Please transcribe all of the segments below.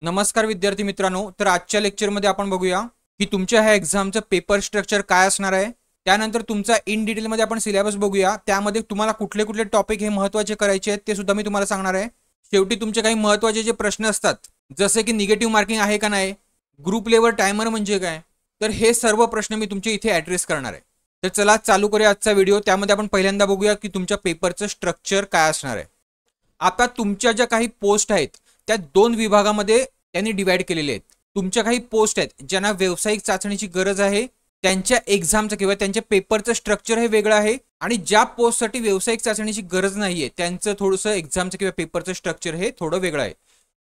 नमस्कार विद्यार्थी मित्रांनो, तर आजच्या लेक्चरमध्ये आपण बघूया की तुमच्या ह्या एक्झामचं पेपर स्ट्रक्चर काय असणार आहे। त्यानंतर तुमचा इन डिटेलमध्ये आपण सिलेबस बघूया, त्यामध्ये तुम्हाला कुठले कुठले टॉपिक हे महत्त्वाचे करायचे आहेत ते सुद्धा मी तुम्हाला सांगणार आहे। शेवटी तुमचे काही महत्त्वाचे जे प्रश्न असतात, जसे की निगेटिव्ह मार्किंग आहे का नाही, ग्रुप लेवल टायमर म्हणजे काय, तर हे सर्व प्रश्न मी तुमचे इथे ॲड्रेस करणार आहे। तर चला चालू करूया आजचा व्हिडिओ। त्यामध्ये आपण पहिल्यांदा बघूया की तुमच्या पेपरचं स्ट्रक्चर काय असणार आहे। आता तुमच्या ज्या काही पोस्ट आहेत त्या दोन विभागामध्ये त्यांनी डिवाइड केलेले आहेत। तुमच्या काही पोस्ट आहेत ज्यांना व्यावसायिक चाचणीची गरज आहे, त्यांच्या एक्झामचं किंवा त्यांच्या पेपरचं स्ट्रक्चर हे वेगळं आहे, आणि ज्या पोस्टसाठी व्यावसायिक चाचणीची गरज नाहीये त्यांचं थोडंसं एक्झामचं किंवा पेपरचं स्ट्रक्चर हे थोडं वेगळं आहे।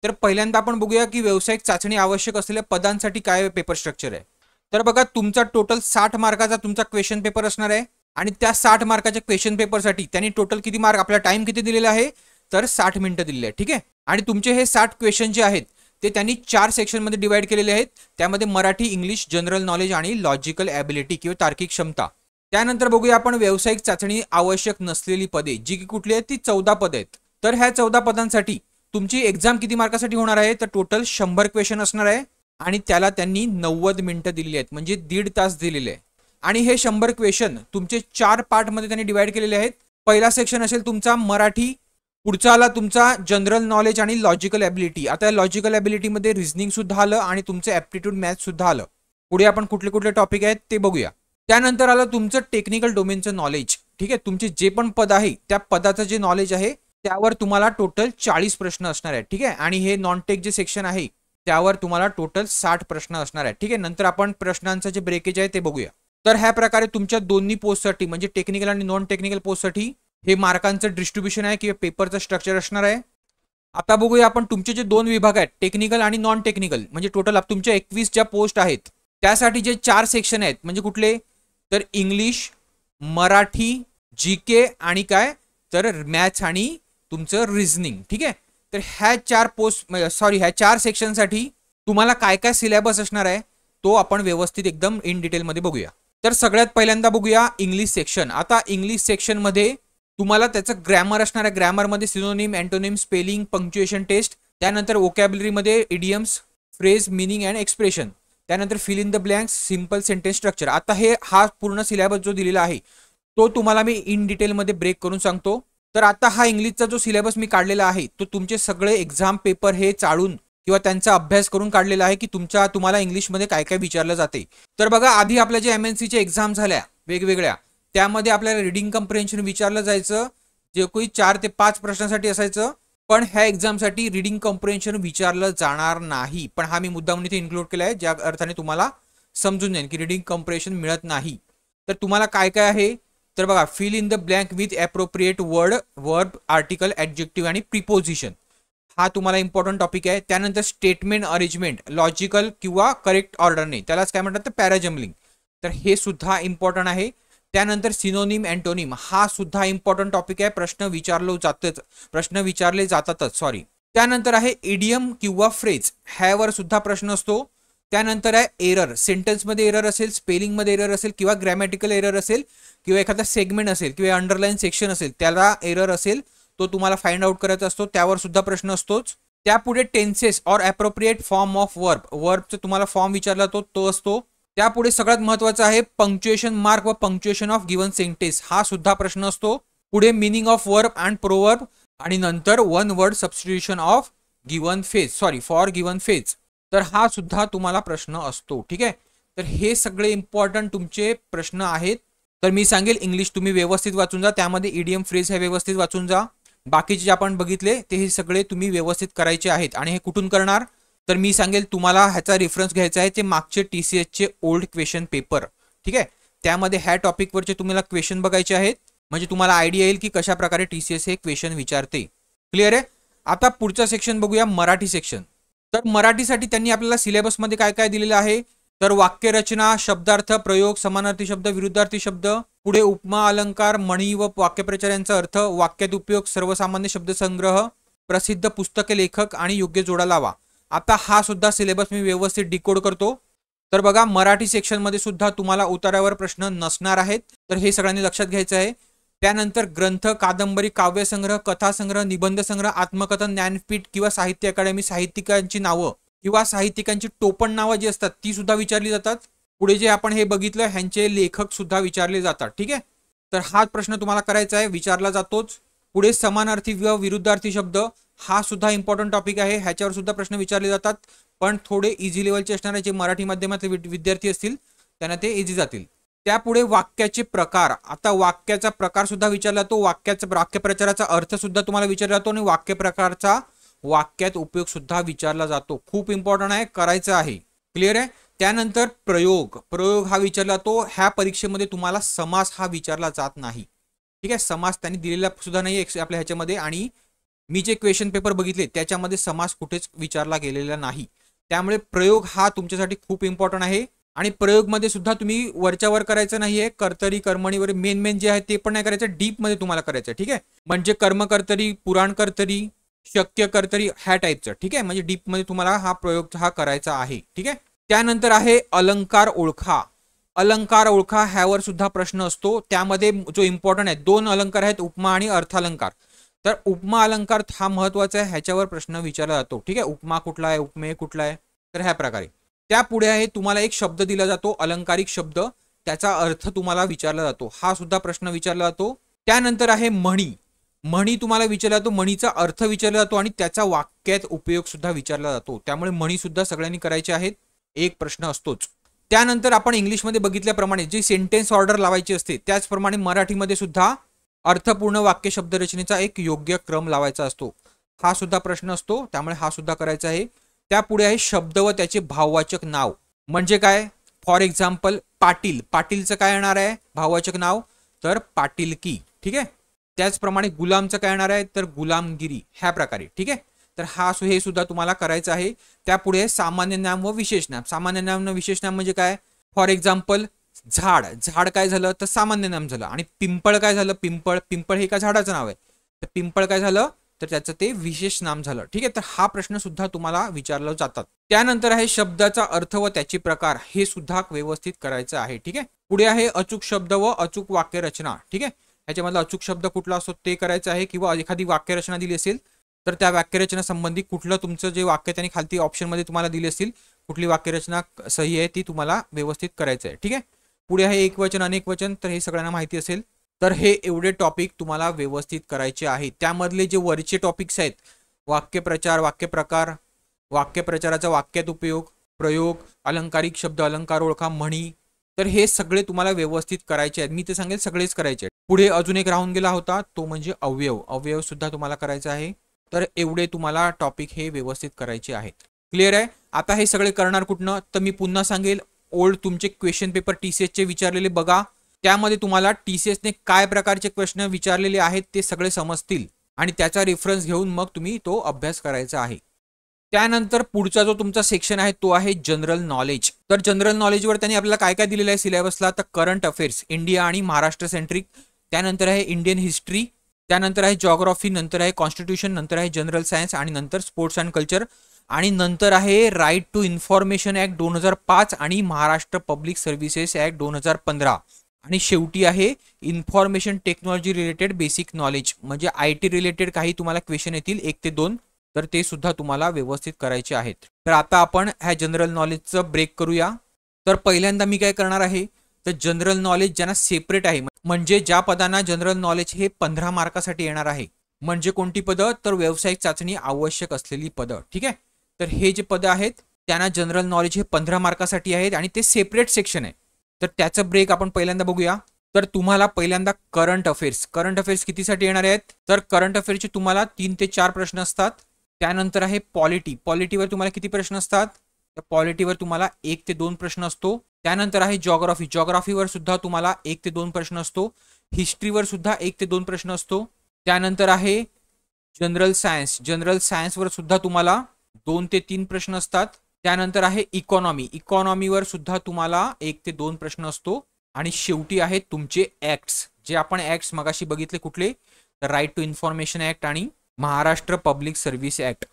तर पहिल्यांदा आपण बघूया की व्यावसायिक चाचणी आवश्यक असलेल्या पदांसाठी काय पेपर स्ट्रक्चर आहे। तर बघा, तुमचा टोटल 60 मार्काचा तुमचा क्वेश्चन पेपर असणार आहे, आणि त्या 60 मार्काच्या क्वेश्चन पेपरसाठी त्यांनी टोटल किती मार्क, आपला टाइम किती दिलेला आहे, तर 60 मिनिटं दिलेली आहे। ठीक आहे, आणि तुमचे हे 60 क्वेश्चन जे आहेत ते त्यांनी 4 सेक्शनमध्ये डिवाइड केलेले आहेत। त्यामध्ये मराठी, इंग्लिश, जनरल नॉलेज आणि लॉजिकल ॲबिलिटी किंवा तार्किक क्षमता। त्यानंतर बघूया आपण व्यावसायिक चाचणी आवश्यक नसलेली पदे, जी की कुठली आहेत, ती 14 पदे आहेत। तर ह्या 14 पदांसाठी तुमची एक्झाम किती मार्कासाठी होणार आहे, तर टोटल 100 क्वेश्चन असणार आहे, आणि त्याला त्यांनी 90 मिनिटं दिलेली आहेत, म्हणजे 1.5 तास दिलेले आहे। आणि हे 100 क्वेश्चन तुमचे 4 पार्टमध्ये त्यांनी डिवाइड केलेले आहेत। पहिला सेक्शन असेल तुमचा मराठी, पुढचा आला तुमचा जनरल नॉलेज आणि लॉजिकल ॲबिलिटी। आता लॉजिकल ॲबिलिटीमध्ये रिझनिंग सुद्धा आलं आणि तुमचं ॲप्टिट्यूड मॅथ सुद्धा आलं। पुढे आपण कुठले कुठले टॉपिक आहेत ते बघूया। त्यानंतर आलं तुमचं टेक्निकल डोमेनचं नॉलेज। ठीक आहे, तुमचे जे पण पद आहे त्या पदाचं जे नॉलेज आहे त्यावर तुम्हाला टोटल 40 प्रश्न असणार आहेत। ठीक आहे, आणि हे नॉन टेक जे सेक्शन आहे त्यावर तुम्हाला टोटल 60 प्रश्न असणार आहेत। ठीक आहे, नंतर आपण प्रश्नांचं जे ब्रेकेज आहे ते बघूया। तर ह्या प्रकारे तुमच्या दोन्ही पोस्टसाठी, म्हणजे टेक्निकल आणि नॉन टेक्निकल पोस्टसाठी हे मार्कांचं डिस्ट्रीब्युशन आहे किंवा पेपरचं स्ट्रक्चर असणार आहे। आता बघूया आपण तुमचे जे दोन विभाग आहेत, टेक्निकल आणि नॉन टेक्निकल, म्हणजे टोटल तुमच्या 21 ज्या पोस्ट आहेत त्यासाठी जे 4 सेक्शन आहेत, म्हणजे कुठले, तर इंग्लिश, मराठी, जीके आणि काय, तर मॅथ्स आणि तुमचं रिझनिंग। ठीक आहे, तर ह्या 4 सेक्शनसाठी तुम्हाला काय काय सिलेबस असणार आहे तो आपण व्यवस्थित एकदम इन डिटेलमध्ये बघूया। तर सगळ्यात पहिल्यांदा बघूया इंग्लिश सेक्शन। आता इंग्लिश सेक्शनमध्ये तुम्हाला त्याचं ग्रॅमर असणार आहे। ग्रॅमरमध्ये synonym, antonym, spelling, punctuation test, त्यानंतर वोकॅब्युलरीमध्ये idioms, phrase, meaning and expression, त्यानंतर fill in the blanks, simple sentence structure. आता हा पूर्ण सिलेबस जो दिलेला आहे तो तुम्हाला मी इन डिटेलमध्ये ब्रेक करून सांगतो। तर आता हा इंग्लिशचा जो सिलेबस मी काढलेला आहे तो तुमचे सगळे एक्झाम पेपर हे चाळून किंवा त्यांचा अभ्यास करून काढलेला आहे की तुम्हाला इंग्लिशमध्ये काय काय विचारलं जाते। तर बघा, आधी आपल्या जे MNCच्या एक्झाम झाल्या वेगवेगळ्या, त्यामध्ये आपल्याला रिडिंग कम्प्रेन्शन विचारलं जायचं, जे कोणी 4 ते 5 प्रश्नासाठी असायचं। पण ह्या एक्झामसाठी रिडिंग कम्प्रेन्शन विचारलं जाणार नाही, पण हा मी मुद्दाम इथे इन्क्लूड केला आहे ज्या अर्थाने तुम्हाला समजून जाईल की रिडिंग कम्प्रेन्शन मिळत नाही। तर तुम्हाला काय काय आहे, तर बघा, fill in the blank with appropriate word, verb, article, adjective आणि प्रिपोजिशन, हा तुम्हाला इम्पॉर्टंट टॉपिक आहे। त्यानंतर स्टेटमेंट अरेंजमेंट, लॉजिकल किंवा करेक्ट ऑर्डरने, त्यालाच काय म्हणतात, तर पॅराजम्बलिंग, तर हे सुद्धा इम्पॉर्टंट आहे। त्यानंतर सिनोनिम, अँटोनिम, हा सुद्धा इम्पॉर्टंट टॉपिक आहे, प्रश्न विचारले जातातच सॉरी। त्यानंतर आहे इडियम किंवा फ्रेज, ह्यावर सुद्धा प्रश्न असतो। त्यानंतर आहे एरर, सेंटेन्समध्ये एरर असेल, स्पेलिंगमध्ये एरर असेल किंवा ग्रॅमॅटिकल एरर असेल किंवा एखादा सेगमेंट असेल किंवा अंडरलाईन सेक्शन असेल त्याला एरर असेल, तो तुम्हाला फाइंड आउट करायचा असतो, त्यावर सुद्धा प्रश्न असतोच। त्यापुढे tenses or appropriate form of verb, वर्बचं तुम्हाला फॉर्म विचारला तो असतो। त्यापुढे सगळ्यात महत्त्वाचं आहे पंक्च्युएशन मार्क व पंक्च्युएशन ऑफ गिवन सेंटेन्स, हा सुद्धा प्रश्न असतो। पुढे meaning of verb and proverb, आणि नंतर one word substitution of given phrase, for given phrase, तर हा सुद्धा तुम्हाला प्रश्न असतो। ठीक आहे, तर हे सगळे इम्पॉर्टंट तुमचे प्रश्न आहेत। तर मी सांगेल इंग्लिश तुम्ही व्यवस्थित वाचून जा, त्यामध्ये इडियम, फ्रेज हे व्यवस्थित वाचून जा। बाकीचे जे आपण बघितले ते हे सगळे तुम्ही व्यवस्थित करायचे आहेत। आणि हे कुठून करणार, तर मी सांगेल तुम्हाला ह्याचा रेफरन्स घ्यायचा आहे ते मागचे TCSचे ओल्ड क्वेश्चन पेपर। ठीक आहे, त्यामध्ये ह्या टॉपिकवरचे तुम्हाला क्वेश्चन बघायचे आहेत, म्हणजे तुम्हाला आयडिया येईल की कशा प्रकारे TCS हे क्वेश्चन विचारते। क्लिअर आहे। आता पुढचा सेक्शन बघूया, मराठी सेक्शन। तर मराठीसाठी त्यांनी आपल्याला सिलेबसमध्ये काय काय दिलेलं आहे, तर वाक्यरचना, शब्दार्थ, प्रयोग, समानार्थी शब्द, विरुद्धार्थी शब्द, पुढे उपमा, अलंकार, म्हणी व वाक्यप्रचार यांचा अर्थ, वाक्यात उपयोग, सर्वसामान्य शब्दसंग्रह, प्रसिद्ध पुस्तके, लेखक आणि योग्य जोडा लावा। आता हा सुद्धा सिलेबस मी व्यवस्थित डिकोड करतो। तर बघा, मराठी सेक्शनमध्ये सुद्धा तुम्हाला उतारावर प्रश्न नसणार आहेत, तर हे सगळ्यांनी लक्षात घ्यायचं आहे। त्यानंतर ग्रंथ, कादंबरी, काव्यसंग्रह, कथासंग्रह, निबंध संग्रह, आत्मकथन, ज्ञानपीठ किंवा साहित्य अकादमी, साहित्यिकांची नावं किंवा साहित्यिकांची टोपण नावं जी असतात ती सुद्धा विचारली जातात. पुढे जे आपण हे बघितलं ह्यांचे लेखक सुद्धा विचारले जातात. ठीक आहे, तर हाच प्रश्न तुम्हाला करायचा आहे, विचारला जातोच. पुढे समानार्थी व विरुद्धार्थी शब्द, हा सुद्धा इम्पॉर्टंट टॉपिक आहे, ह्याच्यावर सुद्धा प्रश्न विचारले जातात, पण थोडे इझी लेवलचे असणारे जे मराठी माध्यमातले विद्यार्थी असतील त्यांना ते इझी जातील. त्यापुढे वाक्याचे प्रकार, आता वाक्याचा प्रकार सुद्धा विचारला जातो, वाक्यप्रचाराचा अर्थ सुद्धा तुम्हाला विचारला जातो आणि वाक्य प्रकारचा वाक्यात उपयोग सुद्धा विचारला जातो. खूप इम्पॉर्टंट आहे, करायचं आहे. क्लिअर आहे. त्यानंतर प्रयोग हा विचारला जातो. ह्या परीक्षेमध्ये तुम्हाला समास हा विचारला जात नाही. ठीक आहे, समास त्यांनी दिलेला सुद्धा नाही आपल्या ह्याच्यामध्ये, आणि मी जे क्वेश्चन पेपर बघितले त्याच्यामध्ये समास कुठेच विचारला गेलेला नाही. त्यामुळे प्रयोग हा तुमच्यासाठी खूप इम्पॉर्टंट आहे. आणि प्रयोगमध्ये सुद्धा तुम्ही वरच्यावर करायचं नाहीये, कर्तरी कर्मणीवर मेन जे आहे ते पण नाही करायचं, डीप मध्ये तुम्हाला करायचं. ठीक आहे, म्हणजे कर्मकर्तरी, पुराण कर्तरी, शक्य कर्तरी ह्या टाईपचं. ठीक आहे, म्हणजे डीप मध्ये तुम्हाला हा प्रयोग हा करायचा आहे. ठीक आहे. त्यानंतर आहे अलंकार ओळखा. अलंकार ओळखा ह्यावर सुद्धा प्रश्न असतो. त्यामध्ये जो इम्पॉर्टंट आहे, 2 अलंकार आहेत, उपमा आणि अर्थालंकार. तर उपमा अलंकार हा महत्वाचा आहे, ह्याच्यावर प्रश्न विचारला जातो. ठीक आहे, उपमा कुठला आहे, उपमेय कुठला आहे, तर ह्या प्रकारे. त्यापुढे आहे तुम्हाला एक शब्द दिला जातो, अलंकारिक शब्द, त्याचा अर्थ तुम्हाला विचारला जातो, हा सुद्धा प्रश्न विचारला जातो. त्यानंतर आहे म्हणी. म्हणी तुम्हाला विचारला जातो, म्हणीचा अर्थ विचारला जातो आणि त्याचा वाक्यात उपयोग सुद्धा विचारला जातो. त्यामुळे म्हणी सुद्धा सगळ्यांनी करायचे आहेत, एक प्रश्न असतोच. त्यानंतर आपण इंग्लिशमध्ये बघितल्याप्रमाणे जी सेंटेन्स ऑर्डर लावायची असते त्याचप्रमाणे मराठीमध्ये सुद्धा अर्थपूर्ण वाक्य शब्द रचनेचा एक योग्य क्रम लावायचा असतो, हा सुद्धा प्रश्न असतो. त्यामुळे हा सुद्धा करायचा आहे. त्यापुढे आहे शब्द व त्याचे भाववाचक नाव. म्हणजे काय, फॉर एक्झाम्पल पाटील, पाटीलचं काय येणार आहे भाववाचक नाव, तर पाटीलकी. ठीक आहे. त्याचप्रमाणे गुलामचं काय येणार आहे, तर गुलामगिरी, ह्या प्रकारे. ठीक आहे, तर हे सुद्धा तुम्हाला करायचं आहे. त्यापुढे सामान्य नाम व विशेष नाम. सामान्य नाम व विशेष नाम म्हणजे काय, फॉर एक्झाम्पल झाड, झाड काय झालं तर सामान्य नाम झालं. आणि पिंपळ काय झालं, पिंपळ, पिंपळ हे एका झाडाचं नाव आहे, तर पिंपळ काय झालं तर त्याचं ते विशेष नाम झालं. ठीक आहे, तर हा प्रश्न सुद्धा तुम्हाला विचारला जातात. त्यानंतर आहे शब्दाचा अर्थ व त्याचे प्रकार, हे सुद्धा व्यवस्थित करायचं आहे. ठीक आहे. पुढे आहे अचूक शब्द व अचूक वाक्य रचना. ठीक आहे, ह्याच्यामधला अचूक शब्द कुठला असतो ते करायचं आहे, किंवा एखादी वाक्यरचना दिली असेल तर त्या वाक्यरचना संबंधी कुठलं तुमचं जे वाक्य त्यांनी खालती ऑप्शनमध्ये तुम्हाला दिली असतील, कुठली वाक्यरचना सही आहे ती तुम्हाला व्यवस्थित करायचं आहे. ठीक आहे. पुढे आहे एकवचन अनेक वचन, तर हे सगळ्यांना माहिती असेल. तर हे एवढे टॉपिक तुम्हाला व्यवस्थित करायचे आहेत. त्यामधले जे वरचे टॉपिक्स आहेत, वाक्यप्रचार, वाक्यप्रकार, वाक्यप्रचाराचा वाक्यात उपयोग, प्रयोग, अलंकारिक शब्द, अलंकार ओळखा, म्हणी, तर हे सगळे तुम्हाला व्यवस्थित करायचे आहेत. मी ते सांगेल सगळेच करायचे आहेत. पुढे अजून एक राहून गेला होता, तो म्हणजे अवयव. अवयव सुद्धा तुम्हाला करायचा आहे. तर एवढे तुम्हाला टॉपिक हे व्यवस्थित करायचे आहेत. क्लिअर आहे. आता हे सगळे करणार कुठनं, तर मी पुन्हा सांगेल, ओल्ड तुमचे क्वेश्चन पेपर टीसीएसचे विचारलेले बघा. त्यामध्ये तुम्हाला टीसीएसने काय प्रकारचे प्रश्न विचारलेले आहेत ते सगळे समजतील, आणि त्याचा रेफरन्स घेऊन मग तुम्ही तो अभ्यास करायचा आहे. त्यानंतर पुढचा जो तुमचा सेक्शन आहे तो आहे जनरल नॉलेज. तर जनरल नॉलेजवर त्यांनी आपल्याला काय काय दिलेलं आहे सिलेबसला, तर करंट अफेअर्स, इंडिया आणि महाराष्ट्र सेंट्रिक. त्यानंतर आहे इंडियन हिस्ट्री, त्यानंतर आहे जॉग्राफी, नंतर आहे कॉन्स्टिट्यूशन, नंतर आहे जनरल सायन्स, आणि नंतर स्पोर्ट्स अँड कल्चर, आणि नंतर आहे राईट टू इन्फॉर्मेशन ऍक्ट 2005 आणि महाराष्ट्र पब्लिक सर्व्हिसेस ऍक्ट 2015, आणि शेवटी आहे information technology related basic knowledge. म्हणजे IT रिलेटेड काही तुम्हाला क्वेश्चन येतील 1 ते 2, तर ते सुद्धा तुम्हाला व्यवस्थित करायचे आहेत. तर आता आपण ह्या जनरल नॉलेजचं ब्रेक करूया. तर पहिल्यांदा मी काय करणार आहे, तर जनरल नॉलेज ज्यांना सेपरेट आहे, म्हणजे ज्या पदांना जनरल नॉलेज हे 15 मार्कासाठी येणार आहे, म्हणजे कोणती पदं, तर व्यावसायिक चाचणी आवश्यक असलेली पदं. ठीक आहे, तर हे जे पदं आहेत त्यांना जनरल नॉलेज हे 15 मार्कासाठी आहेत आणि ते सेपरेट सेक्शन आहे. तर त्याचं ब्रेक आपण पहिल्यांदा बघूया. तर तुम्हाला पहिल्यांदा करंट अफेअर्स कितीसाठी येणार आहेत, तर करंट अफेअर्सचे तुम्हाला 3 ते 4 प्रश्न असतात. त्यानंतर आहे पॉलिटीवर तुम्हाला किती प्रश्न असतात, तर पॉलिटीवर तुम्हाला 1 ते 2 प्रश्न असतो. त्यानंतर आहे जॉग्राफीवर सुद्धा तुम्हाला 1 ते 2 प्रश्न असतो. हिस्ट्रीवर सुद्धा 1 ते 2 प्रश्न असतो. त्यानंतर आहे जनरल सायन्सवर सुद्धा तुम्हाला 2 ते 3 प्रश्न असतात. त्यानंतर आहे इकॉनॉमीवर सुद्धा तुम्हाला 1 ते 2 प्रश्न असतो. आणि शेवटी आहेत तुमचे ऍक्ट्स, जे आपण ऍक्ट्स मगाशी बघितले कुठले, तर राईट टू इन्फॉर्मेशन ऍक्ट आणि महाराष्ट्र पब्लिक सर्व्हिस ऍक्ट.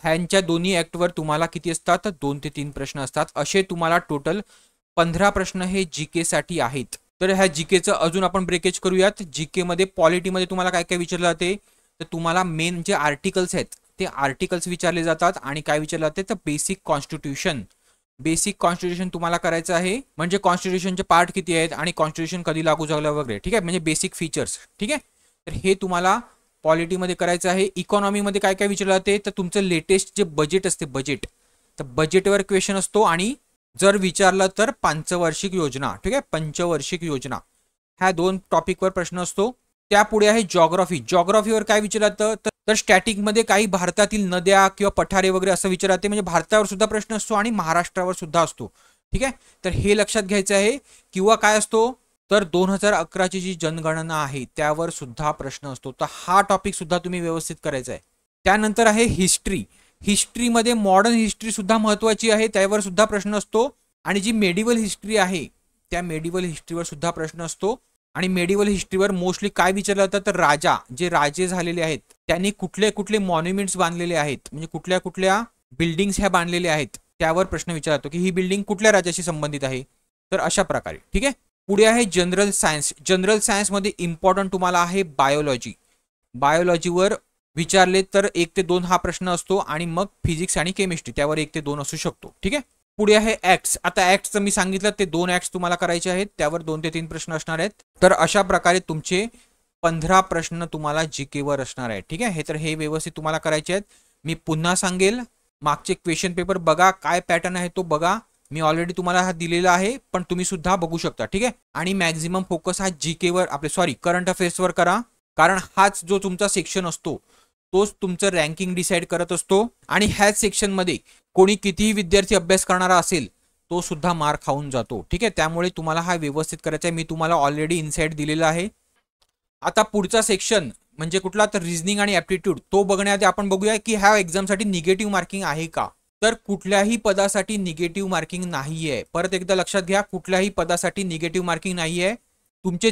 ह्यांच्या दोन्ही ऍक्टवर तुम्हाला किती असतात, 2 ते 3 प्रश्न असतात. असे तुम्हाला टोटल 15 प्रश्न हे GK साठी आहेत. तर ह्या जीकेचं अजून आपण ब्रेकेज करूयात. जीके मध्ये पॉलिटीमध्ये तुम्हाला काय काय विचारलं जाते, तर तुम्हाला मेन जे आर्टिकल्स आहेत ते आर्टिकल्स विचारले जातात आणि काय विचारले जाते तर बेसिक कॉन्स्टिट्यूशन तुम्हाला करायचं आहे. म्हणजे कॉन्स्टिट्यूशनचे पार्ट किती आहेत आणि कॉन्स्टिट्यूशन कधी लागू झालं वगैरे. ठीक आहे, म्हणजे बेसिक फीचर्स. ठीक आहे, तर हे तुम्हाला पॉलिटीमध्ये करायचं आहे. इकॉनॉमीमध्ये काय काय विचारलं जाते तर तुमचं लेटेस्ट जे बजेट असते बजेट, तर बजेटवर क्वेश्चन असतो आणि जर विचारलं तर पंचवार्षिक योजना. ठीक आहे, पंचवार्षिक योजना ह्या 2 टॉपिकवर प्रश्न असतो. त्यापुढे आहे जॉग्राफीवर काय विचारलं जातं तर स्टॅटिकमध्ये काही भारतातील नद्या किंवा पठारे वगैरे असं विचारते. म्हणजे भारतावर सुद्धा प्रश्न असतो आणि महाराष्ट्रावर सुद्धा असतो. ठीक आहे, तर हे लक्षात घ्यायचं आहे. किंवा काय असतो तर 2011ची जी जनगणना आहे त्यावर सुद्धा प्रश्न असतो. तर हा टॉपिक सुद्धा तुम्ही व्यवस्थित करायचा आहे. त्यानंतर आहे हिस्ट्रीमध्ये मॉडर्न हिस्ट्री सुद्धा महत्वाची आहे, त्यावर सुद्धा प्रश्न असतो. आणि जी मेडिवल हिस्ट्री आहे त्या मेडिवल हिस्ट्रीवर सुद्धा प्रश्न असतो. आणि मेडिवल हिस्ट्रीवर मोस्टली काय विचारलं जातं तर राजे झालेले आहेत त्यांनी कुठले कुठले मॉन्युमेंट्स बांधलेले आहेत, म्हणजे कुठल्या कुठल्या बिल्डिंग्स ह्या बांधलेल्या आहेत त्यावर प्रश्न विचारतो की ही बिल्डिंग कुठल्या राज्याशी संबंधित आहे. तर अशा प्रकारे. ठीक आहे, पुढे आहे जनरल सायन्स मध्ये इम्पॉर्टंट तुम्हाला आहे बायोलॉजीवर विचारले तर 1 ते 2 हा प्रश्न असतो आणि मग फिजिक्स आणि केमिस्ट्री त्यावर 1 ते 2 असू शकतो. ठीक आहे, पुढे आहे ऍक्ट्स. आता ऍक्ट्सचं मी सांगितलं ते 2 ऍक्ट्स तुम्हाला करायचे आहेत, त्यावर 2 ते 3 प्रश्न असणार आहेत. तर अशा प्रकारे तुमचे 15 प्रश्न तुम्हाला जीके वर असणार आहे. ठीक आहे, तर हे व्यवस्थित तुम्हाला करायचे आहेत. मी पुन्हा सांगेल मागचे क्वेश्चन पेपर बघा, काय पॅटर्न आहे तो बघा. मी ऑलरेडी तुम्हाला हा दिलेला आहे पण तुम्ही सुद्धा बघू शकता. ठीक आहे, आणि मॅक्झिमम फोकस हा जीके वर करंट अफेअर्सवर करा, कारण हाच जो तुमचा सेक्शन असतो तोच तुमचं रँकिंग डिसाईड करत असतो. आणि ह्याच सेक्शनमध्ये कोणी कितीही विद्यार्थी अभ्यास करणारा असेल तो सुद्धा मार खाऊन जातो. ठीक आहे, त्यामुळे तुम्हाला हा व्यवस्थित करायचा आहे. मी तुम्हाला ऑलरेडी इनसाइट दिलेला आहे. आता पुढचा सेक्शन म्हणजे कुठला तर रिझनिंग आणि ऍप्टिट्यूड, तो बघण्याआधी आपण बघूया की ह्या एक्झामसाठी निगेटिव्ह मार्किंग आहे का. तर कुठल्याही पदासाठी निगेटिव्ह मार्किंग नाहीये. परत एकदा लक्षात घ्या, कुठल्याही पदासाठी निगेटिव्ह मार्किंग नाहीये.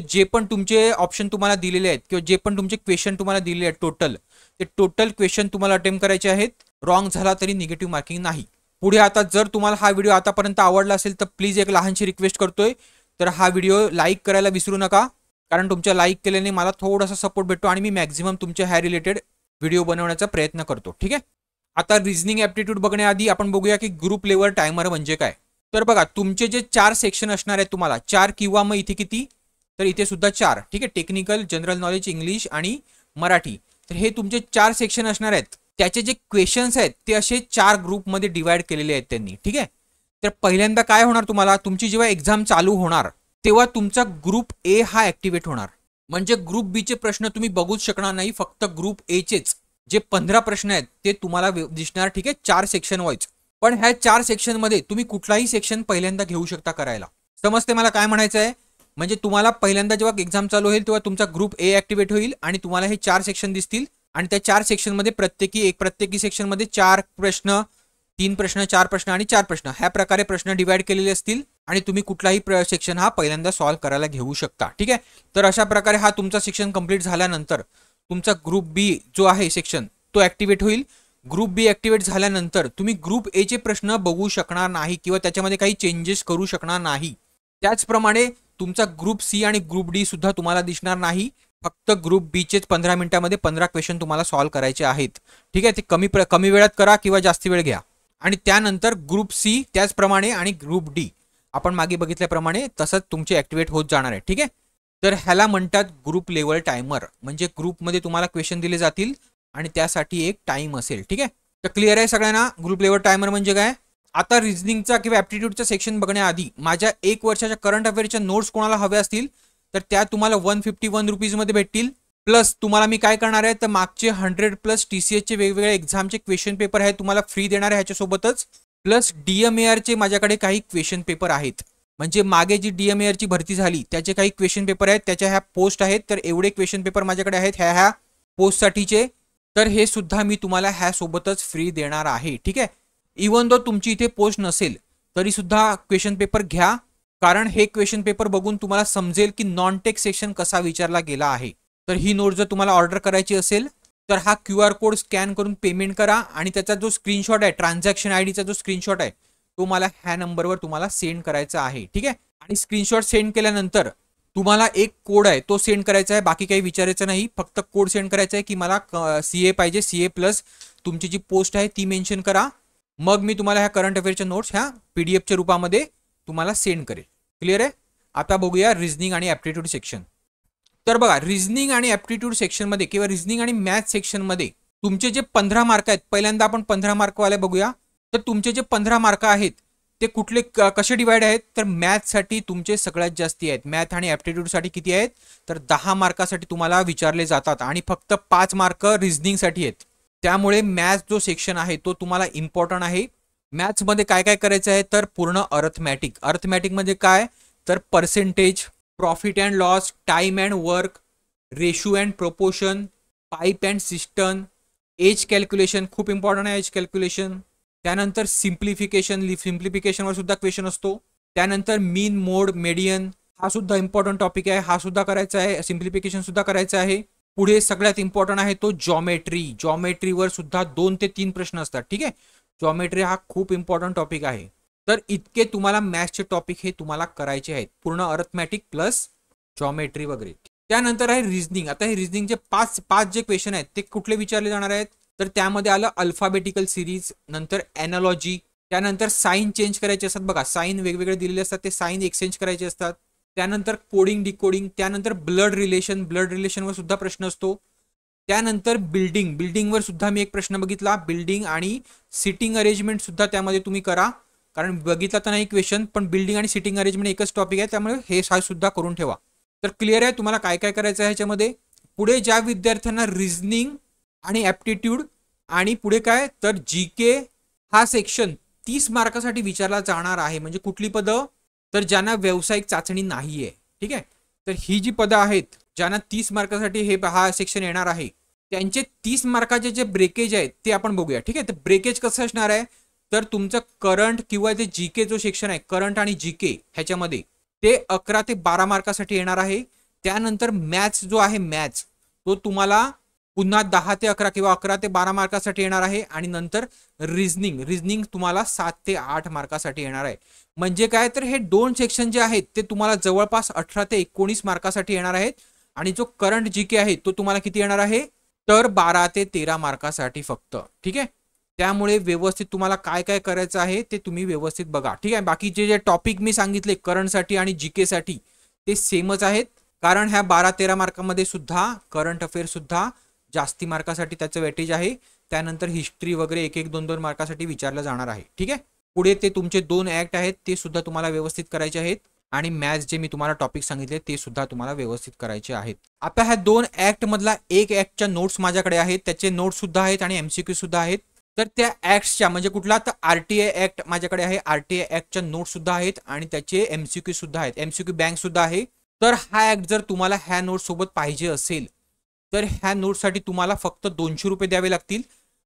जे पण तुमचे ऑप्शन तुम्हाला दिलेले आहेत किंवा जे पण तुमचे क्वेश्चन तुम्हाला दिलेले आहेत ते टोटल क्वेश्चन तुम्हाला अटेम्प्ट करायचे आहेत. रॉंग झाला तरी निगेटिव्ह मार्किंग नाही. पुढे आता जर तुम्हाला हा व्हिडिओ आतापर्यंत आवडला असेल तर प्लीज एक लहानशी रिक्वेस्ट करतोय, तर हा व्हिडिओ लाईक करायला विसरू नका, कारण तुमच्या लाईक केल्याने मला थोडासा सपोर्ट भेटतो आणि मी मॅक्झिमम तुमच्या ह्या रिलेटेड व्हिडिओ बनवण्याचा प्रयत्न करतो. ठीक आहे, आता रिझनिंग ऍप्टिट्यूड बघण्याआधी आपण बघूया की ग्रुप लेवल टायमर म्हणजे काय. तर बघा, तुमचे जे 4 सेक्शन असणार आहेत तुम्हाला 4 किंवा मग इथे किती तर इथे सुद्धा 4. ठीक आहे, टेक्निकल, जनरल नॉलेज, इंग्लिश आणि मराठी. तर हे तुमचे 4 सेक्शन असणार आहेत. त्याचे जे क्वेश्चन्स आहेत ते असे 4 ग्रुपमध्ये डिवाइड केलेले आहेत त्यांनी. ठीक आहे, तर पहिल्यांदा काय होणार तुम्हाला, तुमची जेव्हा एक्झाम चालू होणार तेव्हा तुमचा ग्रुप ए हा ऍक्टिव्हेट होणार. म्हणजे ग्रुप बी चे प्रश्न तुम्ही बघूच शकणार नाही, फक्त ग्रुप ए चेच जे 15 प्रश्न आहेत ते तुम्हाला दिसणार. ठीक आहे, 4 सेक्शन वाईज. पण ह्या 4 सेक्शन मध्ये तुम्ही कुठलाही सेक्शन पहिल्यांदा घेऊ शकता करायला. समजते मला काय म्हणायचं आहे. म्हणजे तुम्हाला पहिल्यांदा जेव्हा एक्झाम चालू होईल तेव्हा तुमचा ग्रुप ए ऍक्टिव्हेट होईल आणि तुम्हाला हे 4 सेक्शन दिसतील आणि त्या 4 सेक्शन मध्ये प्रत्येकी सेक्शन मध्ये 4 प्रश्न, 3 प्रश्न, 4 प्रश्न आणि 4 प्रश्न ह्या प्रकारे प्रश्न डिवाइड केलेले असतील आणि तुम्ही कुठलाही सेक्शन हा पहिल्यांदा सॉल्व्ह करायला घेऊ शकता. ठीक आहे, तर अशा प्रकारे हा तुमचा सेक्शन कंप्लीट झाल्यानंतर तुमचा ग्रुप बी जो आहे सेक्शन तो ऍक्टिव्हेट होईल. ग्रुप बी ऍक्टिव्हेट झाल्यानंतर तुम्ही ग्रुप ए चे प्रश्न बघू शकणार नाही किंवा त्याच्यामध्ये काही चेंजेस करू शकणार नाही. त्याचप्रमाणे तुमचा ग्रुप सी आणि ग्रुप डी सुद्धा तुम्हाला दिसणार नाही. फक्त ग्रुप बी चेच 15 मिनिटांमध्ये 15 क्वेश्चन तुम्हाला सॉल्व्ह करायचे आहेत. ठीक आहे, ते कमी वेळात करा किंवा जास्त वेळ घ्या. आणि त्यानंतर ग्रुप सी त्याचप्रमाणे आणि ग्रुप डी आपण मागे बघितल्याप्रमाणे तसंच तुमचे ऍक्टिव्हेट होत जाणार आहे. ठीक आहे, तर ह्याला म्हणतात ग्रुप लेवल टायमर. म्हणजे ग्रुपमध्ये तुम्हाला क्वेश्चन दिले जातील आणि त्यासाठी एक टाइम असेल. ठीक आहे, तर क्लिअर आहे सगळ्यांना ग्रुप लेवल टायमर म्हणजे काय. आता रिझनिंगचा किंवा ऍप्टिट्यूडचा सेक्शन बघण्याआधी माझ्या 1 वर्षाच्या करंट अफेअरच्या नोट्स कोणाला हव्या असतील तर त्या तुम्हाला 151 रुपीजमध्ये भेटतील. प्लस तुम्हाला मी काय करणार आहे तर मागचे 100+ TCSचे वेगवेगळे एक्झामचे क्वेश्चन पेपर आहेत तुम्हाला फ्री देणार आहे ह्याच्यासोबतच. प्लस DMARचे माझ्याकडे काही क्वेश्चन पेपर आहेत. म्हणजे मागे जी DMARची भरती झाली त्याचे काही क्वेश्चन पेपर आहेत, त्याच्या ह्या पोस्ट आहेत. तर एवढे क्वेश्चन पेपर माझ्याकडे आहेत ह्या पोस्टसाठीचे. तर हे सुद्धा मी तुम्हाला ह्या सोबतच फ्री देणार आहे. ठीक आहे, इवन दो तुमची इथे पोस्ट नसेल तरी सुद्धा क्वेश्चन पेपर घ्या, कारण हे क्वेश्चन पेपर बघून तुम्हाला समजेल की नॉन टेक सेक्शन कसा विचारला गेला आहे. तर ही नोट जर तुम्हाला ऑर्डर करायची असेल तर हा QR कोड स्कॅन करून पेमेंट करा आणि त्याचा जो स्क्रीनशॉट आहे, ट्रान्झॅक्शन आयडीचा जो स्क्रीनशॉट आहे तो मला ह्या नंबरवर तुम्हाला सेंड करायचा आहे. ठीक आहे, आणि स्क्रीनशॉट सेंड केल्यानंतर तुम्हाला एक कोड आहे तो सेंड करायचा आहे, बाकी काही विचारायचं नाही, फक्त कोड सेंड करायचा आहे की मला CA पाहिजे, CA प्लस तुमची जी पोस्ट आहे ती मेन्शन करा. मग मी तुम्हाला ह्या करंट अफेअरच्या नोट्स ह्या PDF च्या रूपामध्ये तुम्हाला सेंड करेल. क्लिअर आहे. आता बघूया रिझनिंग आणि ॲप्टिट्यूड सेक्शन. तर बघा रिझनिंग आणि ॲप्टिट्यूड सेक्शनमध्ये किंवा रिझनिंग आणि मॅथ सेक्शनमध्ये तुमचे जे 15 मार्क आहेत, पहिल्यांदा आपण 15 मार्कवाले बघूया. तर तुमचे जे 15 मार्क आहेत ते कुठले कसे डिवाइड आहेत, तर मॅथसाठी तुमचे सगळ्यात जास्ती आहेत. मॅथ आणि ॲप्टिट्यूडसाठी किती आहेत, तर 10 मार्कासाठी तुम्हाला विचारले जातात आणि फक्त 5 मार्क रिझनिंगसाठी आहेत. त्यामुळे मॅथ जो सेक्शन आहे तो तुम्हाला इम्पॉर्टंट आहे. मॅथ्समध्ये काय काय करायचं आहे, तर पूर्ण अर्थमॅटिक. अर्थमॅटिकमध्ये काय, तर percentage, profit and loss, time and work, ratio and proportion, pipe and system, age calculation, खूप इम्पॉर्टंट आहे एज कॅल्क्युलेशन. त्यानंतर सिम्प्लिफिकेशनवर सुद्धा क्वेश्चन असतो. त्यानंतर मीन, मोड, मेडियन, हा सुद्धा इम्पॉर्टंट टॉपिक आहे, हा सुद्धा करायचा आहे. सिम्प्लिफिकेशन सुद्धा करायचं आहे. पुढे सगळ्यात इम्पॉर्टंट आहे तो जॉमेट्री. जॉमेट्रीवर सुद्धा 2 ते 3 प्रश्न असतात. ठीक आहे, जॉमेट्री हा खूप इम्पॉर्टंट टॉपिक आहे. तर इतके तुम्हाला मॅथ्सचे टॉपिक हे तुम्हाला करायचे आहेत, पूर्ण अर्थमॅटिक प्लस जॉमेट्री वगैरे. त्यानंतर आहे रिझनिंग. आता हे रिझनिंगचे पाच जे क्वेश्चन आहेत ते कुठले विचारले जाणार आहेत, तर त्यामध्ये आलं अल्फाबेटिकल सिरीज, नंतर एनालॉजी, त्यानंतर साईन चेंज करायचे असतात. बघा साईन वेगवेगळे दिलेले असतात, ते साईन एक्सचेंज करायचे असतात. त्यानंतर कोडिंग, डिकोडिंग, त्यानंतर ब्लड रिलेशनवर सुद्धा प्रश्न असतो. त्यानंतर बिल्डिंगवर सुद्धा मी एक प्रश्न बघितला. बिल्डिंग आणि सिटिंग अरेंजमेंट सुद्धा त्यामध्ये तुम्ही करा, कारण बघितला तर नाही क्वेश्चन, पण बिल्डिंग आणि सिटिंग अरेंजमेंट एकच टॉपिक आहे, त्यामुळे हे सुद्धा करून ठेवा. तर क्लिअर आहे तुम्हाला काय काय करायचं आहे ह्याच्यामध्ये. पुढे ज्या विद्यार्थ्यांना रिझनिंग आणि ॲप्टिट्यूड आणि पुढे काय, तर GK हा सेक्शन 30 मार्कासाठी विचारला जाणार आहे. म्हणजे कुठली पदं, तर ज्यांना व्यावसायिक चाचणी नाही आहे. ठीक आहे, तर ही जी पदं आहेत ज्यांना 30 मार्कासाठी हा सेक्शन येणार आहे, त्यांचे 30 मार्काचे जे ब्रेकेज आहेत ते आपण बघूया. ठीक आहे, तर ब्रेकेज कसं असणार आहे, तर तुमचं करंट किंवा ते GK जो सेक्शन आहे, करंट आणि GK ह्याच्यामध्ये ते 11 ते 12 मार्कासाठी येणार आहे. त्यानंतर मॅथ्स जो आहे, मॅथ्स तो तुम्हाला पुन्हा 10 ते 11 किंवा 11 ते 12 मार्कासाठी येणार आहे. आणि नंतर रिझनिंग तुम्हाला 7 ते 8 मार्कासाठी येणार आहे. म्हणजे काय, तर हे 2 सेक्शन जे आहेत ते तुम्हाला जवळपास 18 ते 19 मार्कासाठी येणार आहेत. आणि जो करंट GK आहे तो तुम्हाला किती येणार आहे, तर 12 ते 13 मार्कासाठी फक्त. ठीक आहे, त्यामुळे व्यवस्थित तुम्हाला काय काय करायचं आहे ते तुम्ही व्यवस्थित बघा. ठीक आहे, बाकी जे टॉपिक मी सांगितले करंटसाठी आणि GK साठी ते सेमच आहेत, कारण ह्या 12-13 मार्कामध्ये सुद्धा करंट अफेअर सुद्धा जास्ती मार्कासाठी त्याचं वेटेज आहे. त्यानंतर हिस्ट्री वगैरे 1-1, 2-2 मार्कासाठी विचारलं जाणार आहे. ठीक आहे, पुढे ते तुमचे 2 ऍक्ट आहेत ते सुद्धा तुम्हाला व्यवस्थित करायचे आहेत. आणि मॅथ्स जे मी तुम्हाला टॉपिक सांगितले ते सुद्धा तुम्हाला व्यवस्थित करायचे आहेत. आता ह्या 2 ऍक्ट मधला एक ऍक्टच्या नोट्स माझ्याकडे आहेत, त्याचे नोट्स सुद्धा आहेत आणि MCQ सुद्धा आहेत. तर त्या ऍक्ट्सच्या म्हणजे कुठला, तर RTI ऍक्ट माझ्याकडे आहे, RTI ऍक्टच्या नोट्स सुद्धा आहेत आणि त्याचे MCQ सुद्धा आहेत, MCQ बँक सुद्धा आहे. तर हा ऍक्ट जर तुम्हाला ह्या नोट्स सोबत पाहिजे असेल तर ह्या नोट्ससाठी तुम्हाला फक्त 200 रुपये द्यावे लागतील.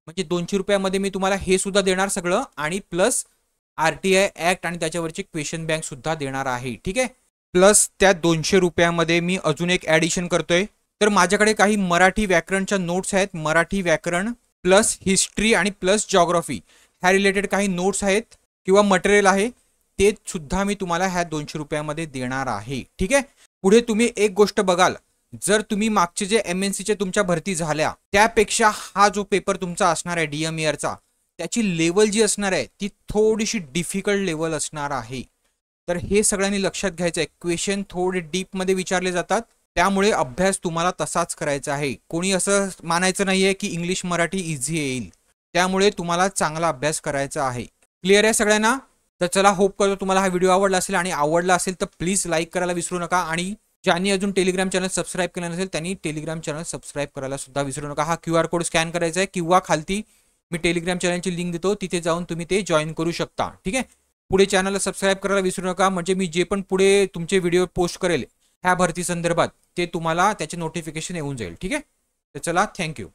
म्हणजे 200 रुपयामध्ये मी तुम्हाला हे सुद्धा देणार सगळं, आणि प्लस RTI ऍक्ट आणि त्याच्यावरची क्वेश्चन बँक सुद्धा देणार आहे. ठीक आहे, प्लस त्या 200 रुपयामध्ये मी अजून एक ऍडिशन करतोय. तर माझ्याकडे काही मराठी व्याकरणच्या नोट्स आहेत, मराठी व्याकरण प्लस हिस्ट्री आणि प्लस जॉग्राफी ह्या रिलेटेड काही नोट्स आहेत किंवा मटेरियल आहे, ते सुद्धा मी तुम्हाला ह्या 200 रुपयामध्ये देणार आहे. ठीक आहे, पुढे तुम्ही एक गोष्ट बघाल, जर तुम्ही मागचे जे MNCचे तुमच्या भरती झाल्या त्यापेक्षा हा जो पेपर तुमचा असणार आहे DMERचा, त्याची लेवल जी असणार आहे ती थोडीशी डिफिकल्ट लेवल असणार आहे. तर हे सगळ्यांनी लक्षात घ्यायचं आहे. क्वेश्चन थोडे डीप मध्ये विचारले जातात, त्यामुळे अभ्यास तुम्हाला तसाच करायचा आहे. कोणी असं मानायचं नाहीये की इंग्लिश मराठी इझी येईल, त्यामुळे तुम्हाला चांगला अभ्यास करायचा आहे. क्लिअर आहे सगळ्यांना. तर चला, होप करतो तुम्हाला हा व्हिडिओ आवडला असेल, आणि आवडला असेल तर प्लीज लाईक करायला विसरू नका. आणि ज्यांनी अजून टेलिग्राम चॅनल सबस्क्राईब केलं नसेल त्यांनी टेलिग्राम चॅनल सबस्क्राईब करायला सुद्धा विसरू नका. हा QR कोड स्कॅन करायचा आहे, किंवा खालती मी टेलिग्राम चॅनलची लिंक देतो, तिथे जाऊन तुम्ही ते जॉईन करू शकता. ठीक आहे, पुढे चॅनलला सबस्क्राईब करायला विसरू नका, म्हणजे मी जे पण पुढे तुमचे व्हिडिओ पोस्ट करेल ह्या भरती संदर्भात ते तुम्हाला त्याचे नोटिफिकेशन येऊन जाईल. ठीक आहे, तर चला, थँक्यू.